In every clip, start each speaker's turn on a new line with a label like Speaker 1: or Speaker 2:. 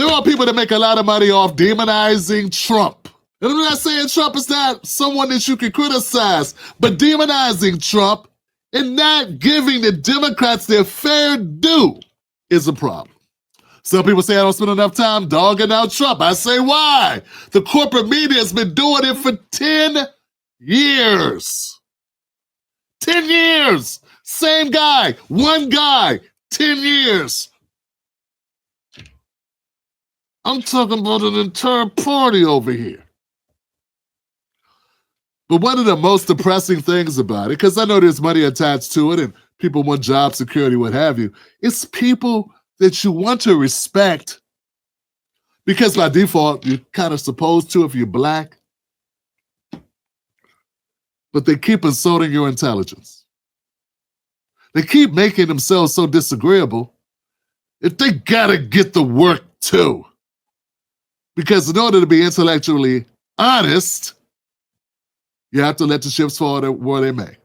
Speaker 1: There are people that make a lot of money off demonizing Trump. And I'm not saying Trump is not someone that you can criticize, but demonizing Trump and not giving the Democrats their fair due is a problem. Some people say I don't spend enough time dogging out Trump. I say why? The corporate media has been doing it for 10 years. 10 years. Same guy, one guy, 10 years. I'm talking about an entire party over here. But one of the most depressing things about it, because I know there's money attached to it and people want job security, what have you, it's people that you want to respect because by default, you're kind of supposed to if you're black. But they keep insulting your intelligence. They keep making themselves so disagreeable that they gotta get the work too. Because in order to be intellectually honest, you have to let the chips fall where they may.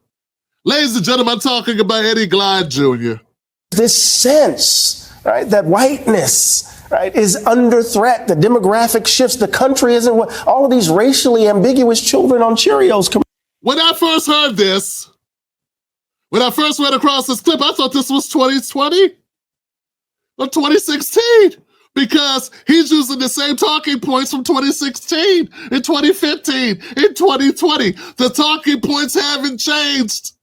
Speaker 1: Ladies and gentlemen, I'm talking about Eddie Glaude Jr.
Speaker 2: This sense, right, that whiteness, right, is under threat. The demographic shifts. The country isn't what all of these racially ambiguous children on Cheerios.
Speaker 1: When I first heard this, when I first read across this clip, I thought this was 2020 or 2016 because he's using the same talking points from 2016, in 2015, in 2020. The talking points haven't changed.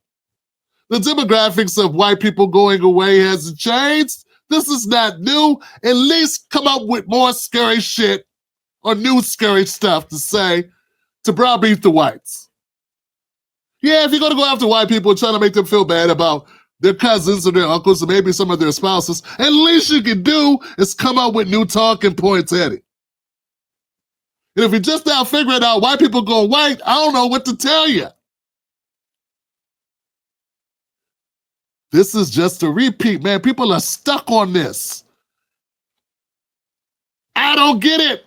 Speaker 1: The demographics of white people going away hasn't changed. This is not new. At least come up with more scary shit or new scary stuff to say to browbeat the whites. Yeah, if you're going to go after white people trying to make them feel bad about their cousins or their uncles or maybe some of their spouses, at least you can do is come up with new talking points, Eddie. And if you're just now figuring out white people go white, I don't know what to tell you. This is just a repeat, man. People are stuck on this. I don't get it.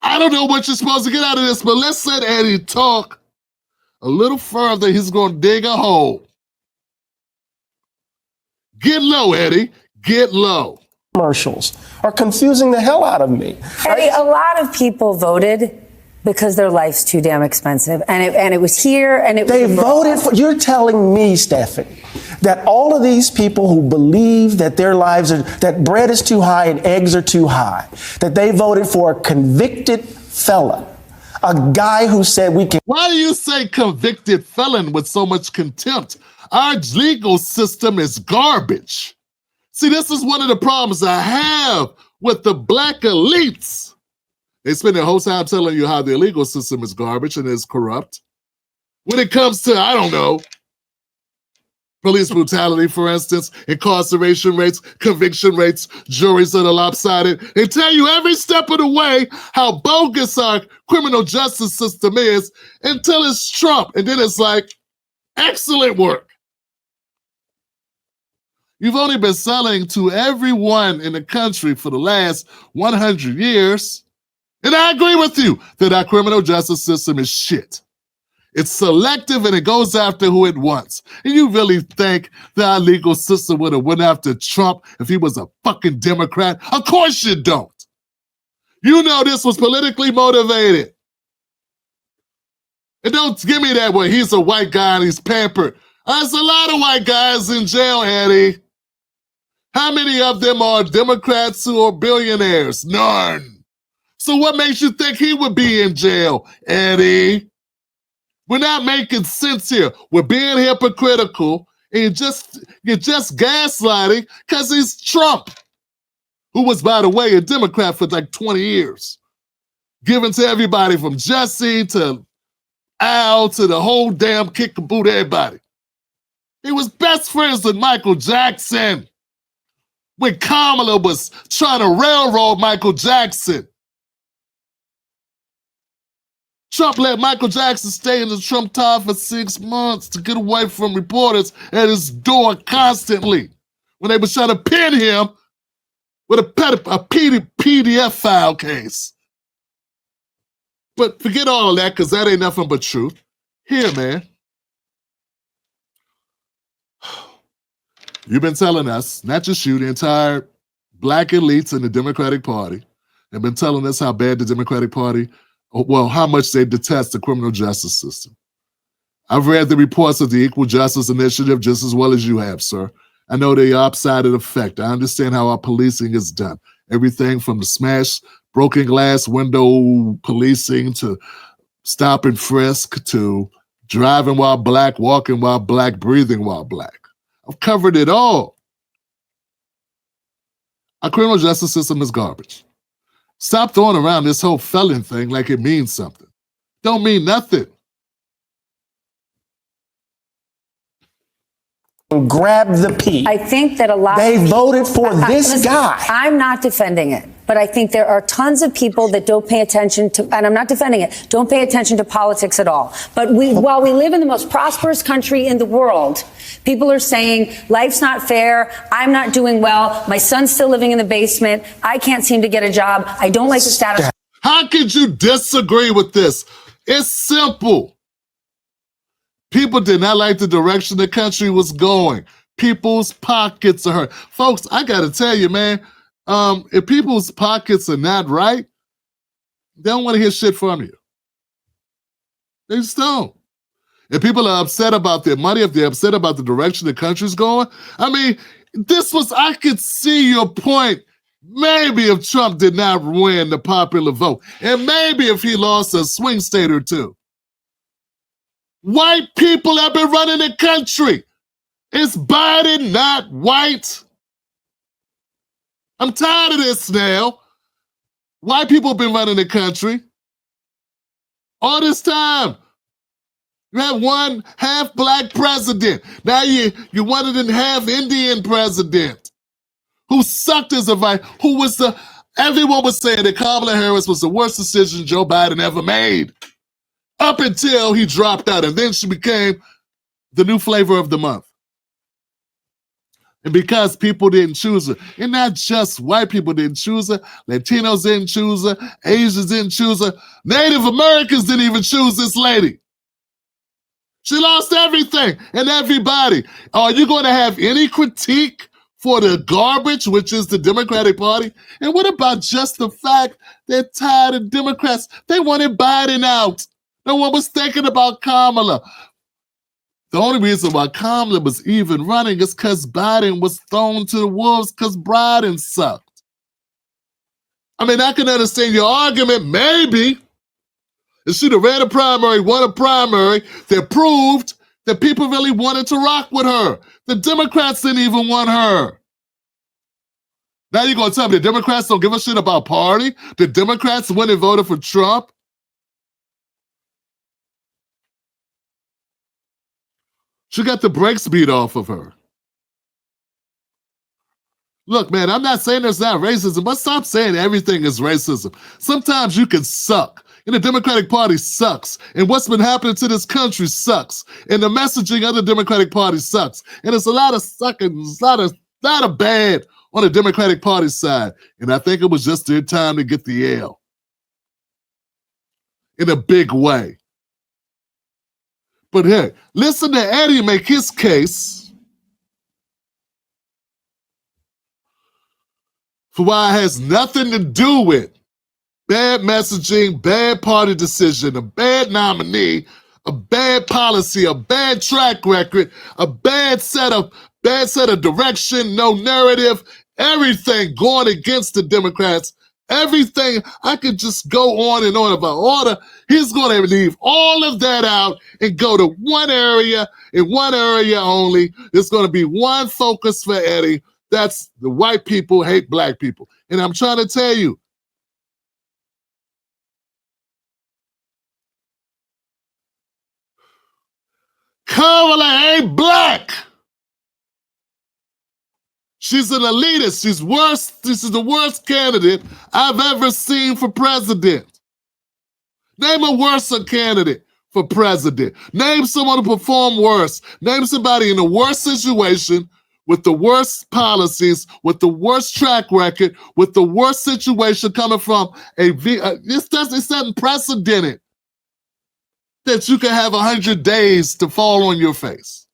Speaker 1: I don't know what you're supposed to get out of this, but let's let Eddie talk a little further. He's going to dig a hole. Get low, Eddie. Get low.
Speaker 2: Commercials are confusing the hell out of me.
Speaker 3: Eddie, a lot of people voted because their life's too damn expensive. And it was here and it was...
Speaker 2: They voted for... You're telling me, Stephanie, that all of these people who believe that their lives are... that bread is too high and eggs are too high, that they voted for a convicted felon, a guy who said we can...
Speaker 1: Why do you say convicted felon with so much contempt? Our legal system is garbage. See, this is one of the problems I have with the black elites. They spend their whole time telling you how the legal system is garbage and is corrupt. When it comes to, I don't know, police brutality, for instance, incarceration rates, conviction rates, juries that are lopsided, they tell you every step of the way how bogus our criminal justice system is until it's Trump. And then it's like, excellent work. You've only been selling to everyone in the country for the last 100 years. And I agree with you that our criminal justice system is shit. It's selective and it goes after who it wants. And you really think that our legal system would have went after Trump if he was a fucking Democrat? Of course you don't. You know this was politically motivated. And don't give me that way. He's a white guy and he's pampered. There's a lot of white guys in jail, Eddie. How many of them are Democrats who are billionaires? None. So what makes you think he would be in jail, Eddie? We're not making sense here. We're being hypocritical, and you're just gaslighting because he's Trump, who was, by the way, a Democrat for like 20 years, giving to everybody from Jesse to Al to the whole damn kick-a-boot everybody. He was best friends with Michael Jackson when Kamala was trying to railroad Michael Jackson. Trump let Michael Jackson stay in the Trump Tower for 6 months to get away from reporters at his door constantly when they were trying to pin him with a PDF file case. But forget all of that because that ain't nothing but truth. Here, man. You've been telling us, not just you, the entire black elites in the Democratic Party, have been telling us how bad the Democratic Party, well, how much they detest the criminal justice system. I've read the reports of the Equal Justice Initiative just as well as you have, sir. I know the opposite effect. I understand how our policing is done. Everything from the smash, broken glass window policing to stop and frisk to driving while black, walking while black, breathing while black. I've covered it all. Our criminal justice system is garbage. Stop throwing around this whole felon thing like it means something. Don't mean nothing.
Speaker 2: Grab the P.
Speaker 3: I think that a lot
Speaker 2: They
Speaker 3: of people,
Speaker 2: voted for this guy.
Speaker 3: I'm not defending it, but I think there are tons of people that don't pay attention to, and I'm not defending it, don't pay attention to politics at all. But while we live in the most prosperous country in the world, people are saying life's not fair. I'm not doing well. My son's still living in the basement. I can't seem to get a job. I don't like the status.
Speaker 1: How could you disagree with this? It's simple. People did not like the direction the country was going. People's pockets are hurt. Folks, I got to tell you, man, if people's pockets are not right, they don't want to hear shit from you. They just don't. If people are upset about their money, if they're upset about the direction the country's going, I mean, I could see your point. Maybe if Trump did not win the popular vote, and maybe if he lost a swing state or two. White people have been running the country. Is Biden not white? I'm tired of this now. White people have been running the country all this time. You had one half black president. Now you wanted a half Indian president who sucked as a vice, everyone was saying that Kamala Harris was the worst decision Joe Biden ever made. Up until he dropped out, and then she became the new flavor of the month. And because people didn't choose her, and not just white people didn't choose her, Latinos didn't choose her, Asians didn't choose her, Native Americans didn't even choose this lady. She lost everything and everybody. Are you going to have any critique for the garbage, which is the Democratic Party? And what about just the fact they're tired of Democrats? They wanted Biden out. No one was thinking about Kamala. The only reason why Kamala was even running is because Biden was thrown to the wolves because Biden sucked. I mean, I can understand your argument, maybe. If she'd have ran a primary, won a primary, that proved that people really wanted to rock with her. The Democrats didn't even want her. Now you're going to tell me the Democrats don't give a shit about party? The Democrats went and voted for Trump? She got the brakes beat off of her. Look, man, I'm not saying there's not racism, but stop saying everything is racism. Sometimes you can suck. And the Democratic Party sucks. And what's been happening to this country sucks. And the messaging of the Democratic Party sucks. And there's a lot of sucking, there's a lot of bad on the Democratic Party side. And I think it was just their time to get the L. In a big way. But hey, listen to Eddie make his case for why it has nothing to do with bad messaging, bad party decision, a bad nominee, a bad policy, a bad track record, a bad set of direction, no narrative, everything going against the Democrats. Everything, I could just go on and on about order. He's going to leave all of that out and go to one area, and one area only. There's going to be one focus for Eddie. That's the white people hate black people. And I'm trying to tell you, Kamala ain't black. She's an elitist. She's worse. This is the worst candidate I've ever seen for president. Name a worse candidate for president. Name someone who performed worse. Name somebody in the worst situation, with the worst policies, with the worst track record, with the worst situation coming from it's unprecedented that you can have 100 days to fall on your face.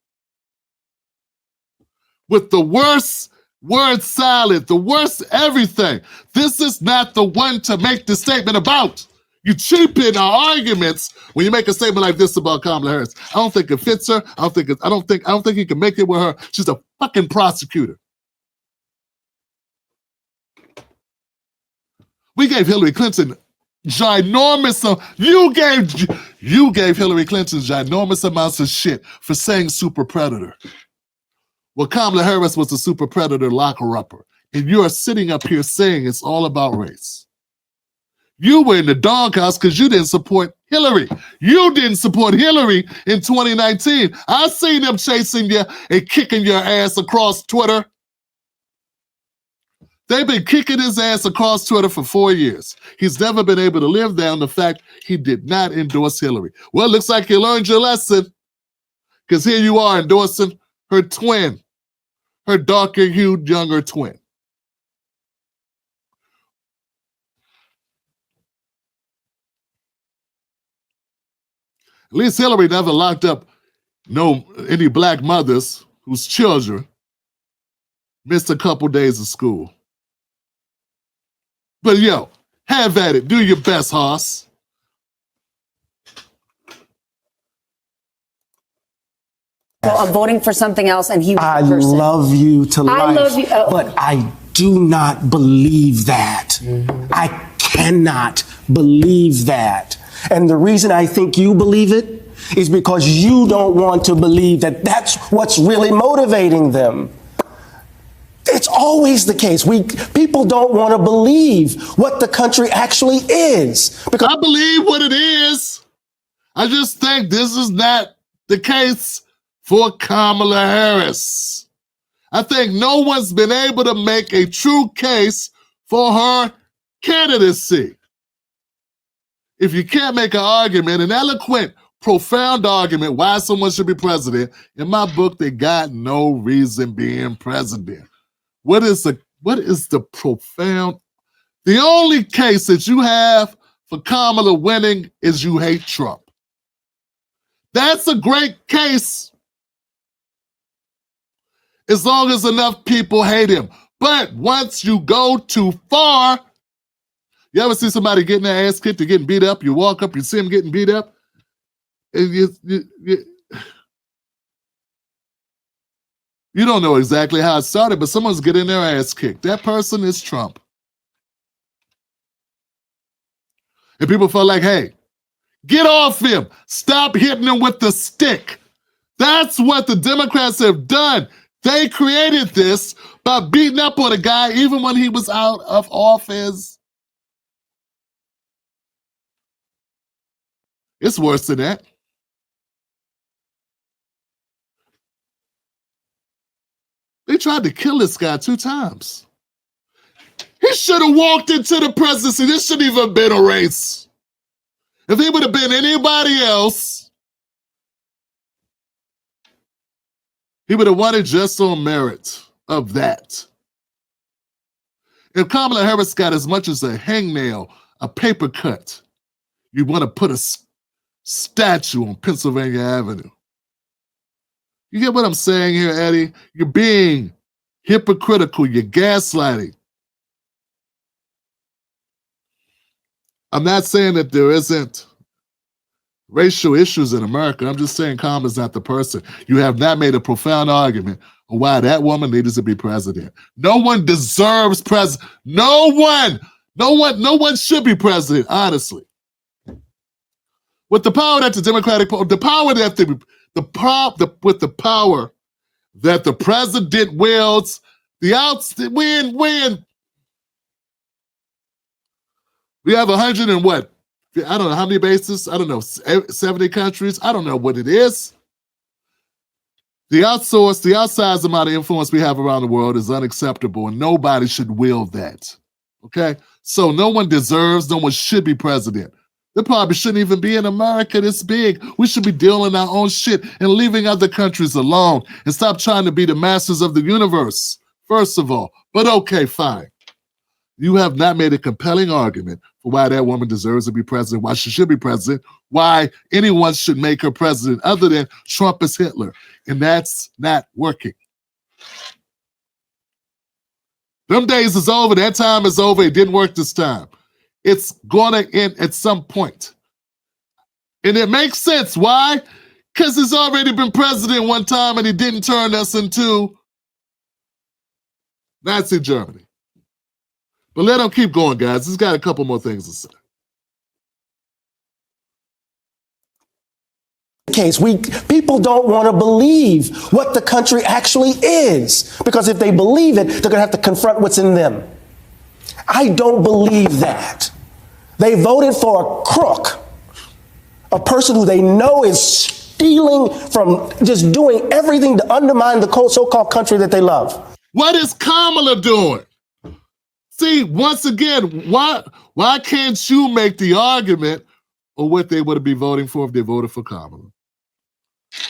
Speaker 1: With the worst word salad, the worst everything. This is not the one to make the statement about. You cheapen our arguments when you make a statement like this about Kamala Harris. I don't think it fits her. I don't think he can make it with her. She's a fucking prosecutor. We gave Hillary Clinton ginormous. You gave Hillary Clinton ginormous amounts of shit for saying super predator. Well, Kamala Harris was a super predator locker-upper, and you are sitting up here saying it's all about race. You were in the doghouse because you didn't support Hillary. You didn't support Hillary in 2019. I seen them chasing you and kicking your ass across Twitter. They've been kicking his ass across Twitter for 4 years. He's never been able to live down the fact he did not endorse Hillary. Well, it looks like you learned your lesson, because here you are endorsing her twin, her darker-hued younger twin. At least Hillary never locked up any black mothers whose children missed a couple days of school. But yo, have at it. Do your best, Hoss.
Speaker 3: So I'm voting for something else, and he was
Speaker 2: I
Speaker 3: the person.
Speaker 2: love you to life.
Speaker 3: I love you.
Speaker 2: But I do not believe that. I cannot believe that. And the reason I think you believe it is because you don't want to believe that that's what's really motivating them. It's always the case. People don't want to believe what the country actually is. Because
Speaker 1: I believe what it is. I just think this is not the case for Kamala Harris. I think no one's been able to make a true case for her candidacy. If you can't make an argument, an eloquent, profound argument why someone should be president, in my book, they got no reason being president. What is the profound? The only case that you have for Kamala winning is you hate Trump. That's a great case as long as enough people hate him. But once you go too far, you ever see somebody getting their ass kicked or getting beat up? You walk up, you see them getting beat up, and you don't know exactly how it started, but someone's getting their ass kicked. That person is Trump. And people felt like, hey, get off him. Stop hitting him with the stick. That's what the Democrats have done. They created this by beating up on a guy even when he was out of office. It's worse than that. They tried to kill this guy 2 times. He should have walked into the presidency. This shouldn't even have been a race. If he would have been anybody else, he would have won it just on merit of that. If Kamala Harris got as much as a hangnail, a paper cut, you want to put a statue on Pennsylvania Avenue. You get what I'm saying here, Eddie? You're being hypocritical. You're gaslighting. I'm not saying that there isn't racial issues in America. I'm just saying Kamala's not the person. You have not made a profound argument on why that woman needed to be president. No one deserves president. No one should be president, honestly. With the power that the Democratic, the power that with the power that the president wields, when we have 100 and what? I don't know how many bases. I don't know, 70 countries. I don't know what it is. The outsized amount of influence we have around the world is unacceptable, and nobody should wield that. Okay? So no one should be president. They probably shouldn't even be in America this big. We should be dealing our own shit and leaving other countries alone and stop trying to be the masters of the universe, first of all. But okay, fine. You have not made a compelling argument for why that woman deserves to be president, why she should be president, why anyone should make her president other than Trump is Hitler. And that's not working. Them days is over. That time is over. It didn't work this time. It's going to end at some point. And it makes sense. Why? Because he's already been president one time and he didn't turn us into Nazi Germany. But let him keep going, guys. He's got a couple more things to say.
Speaker 2: Case people don't want to believe what the country actually is, because if they believe it, they're going to have to confront what's in them. I don't believe that. They voted for a crook, a person who they know is stealing from, just doing everything to undermine the so-called country that they love.
Speaker 1: What is Kamala doing? See, once again, why can't you make the argument of what they would be voting for if they voted for Kamala?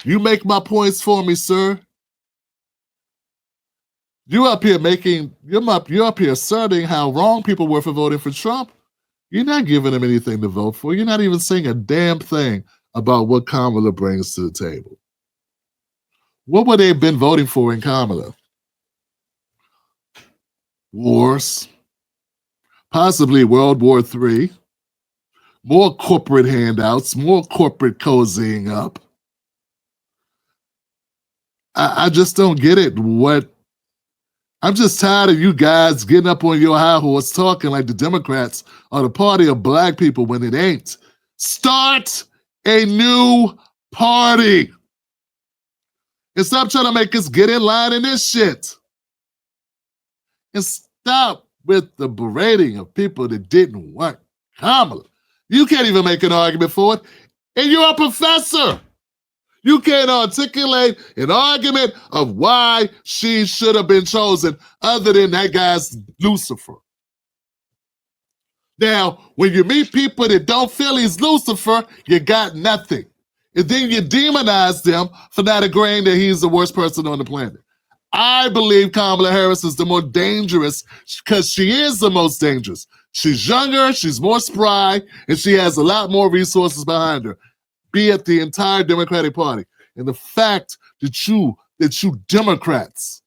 Speaker 1: You make my points for me, sir. You're up here asserting how wrong people were for voting for Trump. You're not giving them anything to vote for. You're not even saying a damn thing about what Kamala brings to the table. What would they have been voting for in Kamala? Wars, possibly World War III, more corporate handouts, more corporate cozying up. I just don't get it. I'm just tired of you guys getting up on your high horse talking like the Democrats are the party of black people when it ain't. Start a new party. And stop trying to make us get in line in this shit. And stop with the berating of people that didn't want Kamala. You can't even make an argument for it. And you're a professor. You can't articulate an argument of why she should have been chosen other than that guy's Lucifer. Now, when you meet people that don't feel he's Lucifer, you got nothing. And then you demonize them for not agreeing that he's the worst person on the planet. I believe Kamala Harris is the more dangerous because she is the most dangerous. She's younger, she's more spry, and she has a lot more resources behind her, be it the entire Democratic Party. And the fact that you Democrats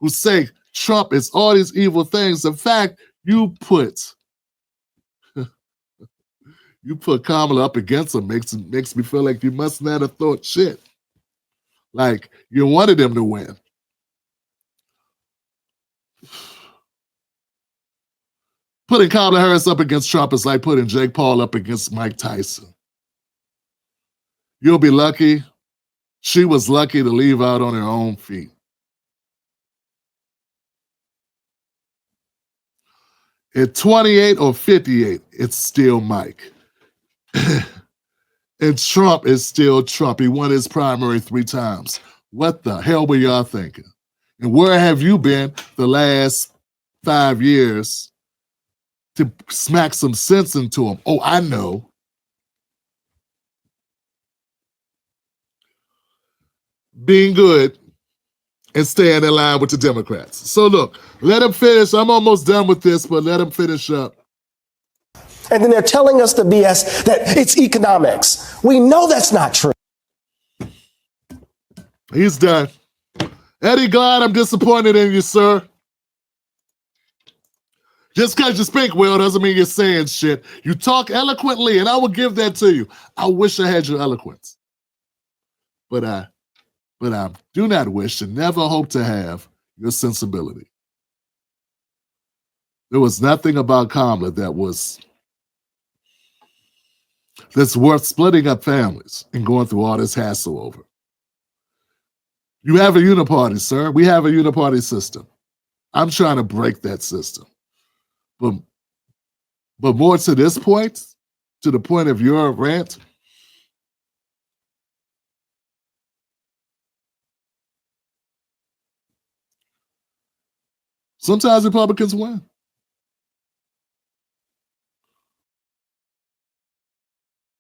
Speaker 1: who say Trump is all these evil things, the fact you put Kamala up against him makes me feel like you must not have thought shit. Like you wanted him to win. Putting Kamala Harris up against Trump is like putting Jake Paul up against Mike Tyson. You'll be lucky. She was lucky to leave out on her own feet. At 28 or 58, it's still Mike. And Trump is still Trump. He won his primary 3 times. What the hell were y'all thinking? And where have you been the last 5 years to smack some sense into him? Oh, I know. Being good and staying in line with the Democrats. So look, let him finish. I'm almost done with this, but let him finish up.
Speaker 2: And then they're telling us the BS that it's economics. We know that's not true.
Speaker 1: He's done. Eddie Glaude, I'm disappointed in you, sir. Just because you speak well doesn't mean you're saying shit. You talk eloquently, and I will give that to you. I wish I had your eloquence. But I do not wish and never hope to have your sensibility. There was nothing about Kamala that's worth splitting up families and going through all this hassle over. You have a uni-party, sir. We have a uni-party system. I'm trying to break that system. But more to this point, to the point of your rant, sometimes Republicans win.